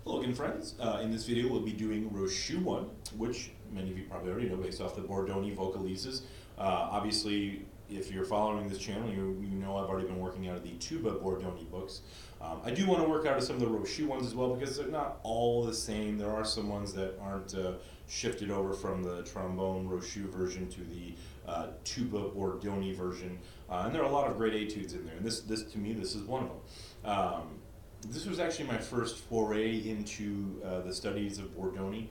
Hello again, friends. In this video, we'll be doing Rochut 1, which many of you probably already know based off the Bordoni vocalises. Obviously, if you're following this channel, you know I've already been working out of the tuba Bordoni books. I do want to work out of some of the Rochut ones as well because they're not all the same. There are some ones that aren't shifted over from the trombone Rochut version to the tuba Bordoni version. And there are a lot of great etudes in there, and this to me, this is one of them. This was actually my first foray into the studies of Bordoni.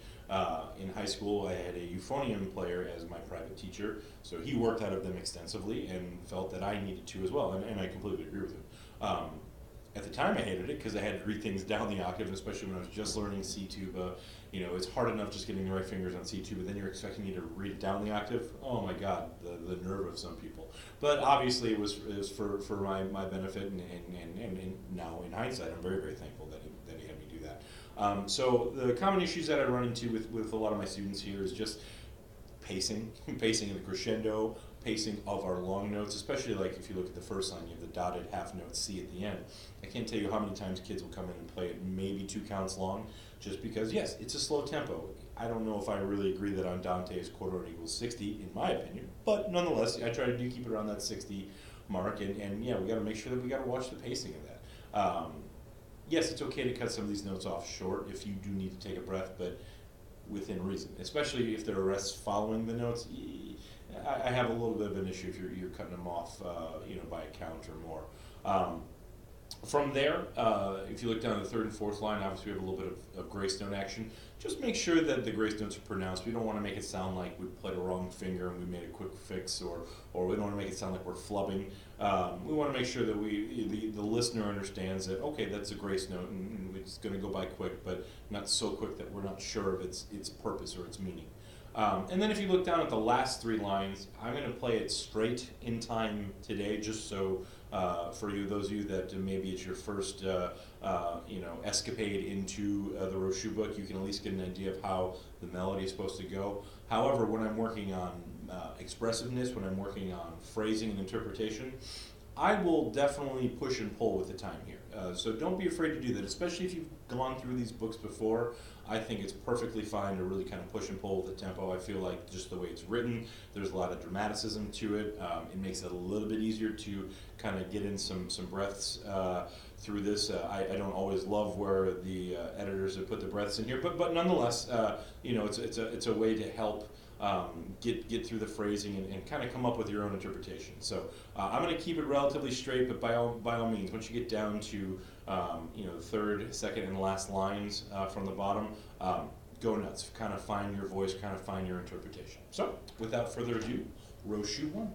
In high school, I had a euphonium player as my private teacher, so he worked out of them extensively and felt that I needed to as well, and I completely agree with him. At the time, I hated it because I had to read things down the octave, especially when I was just learning C tuba. You know, it's hard enough just getting the right fingers on C tuba, then you're expecting me to read it down the octave. Oh my God, the nerve of some people. But obviously, it was for my benefit, and now in hindsight, I'm very, very thankful that he had me do that. So the common issues that I run into with a lot of my students here is just pacing, pacing in the crescendo, pacing of our long notes, especially like if you look at the first line, you have the dotted half note C at the end. I can't tell you how many times kids will come in and play it maybe 2 counts long, just because, yes, it's a slow tempo. I don't know if I really agree that Andante's quarter note equals 60, in my opinion, but nonetheless, I try to keep it around that 60 mark, and yeah, we got to make sure that we got to watch the pacing of that. Yes, it's okay to cut some of these notes off short if you do need to take a breath, but within reason, especially if there are rests following the notes. I have a little bit of an issue if you're cutting them off, by a count or more. From there, if you look down the 3rd and 4th line, obviously we have a little bit of grace note action. Just make sure that the grace notes are pronounced. We don't want to make it sound like we played a wrong finger and we made a quick fix, or we don't want to make it sound like we're flubbing. We want to make sure that the listener understands that, okay, that's a grace note and it's going to go by quick, but not so quick that we're not sure of its purpose or its meaning. And then if you look down at the last 3 lines, I'm going to play it straight in time today, just so for those of you that maybe it's your first escapade into the Rochut book, you can at least get an idea of how the melody is supposed to go. However, when I'm working on expressiveness, when I'm working on phrasing and interpretation, I will definitely push and pull with the time here. So don't be afraid to do that, especially if you've gone through these books before. I think it's perfectly fine to really kind of push and pull with the tempo. I feel like just the way it's written, there's a lot of dramaticism to it. It makes it a little bit easier to kind of get in some breaths through this. I don't always love where the editors have put the breaths in here, but nonetheless, it's a way to help get through the phrasing and kind of come up with your own interpretation. So I'm going to keep it relatively straight, but by all means, once you get down to the 3rd, 2nd, and last lines from the bottom, go nuts. Kind of find your voice, kind of find your interpretation. So without further ado, Rochut 1.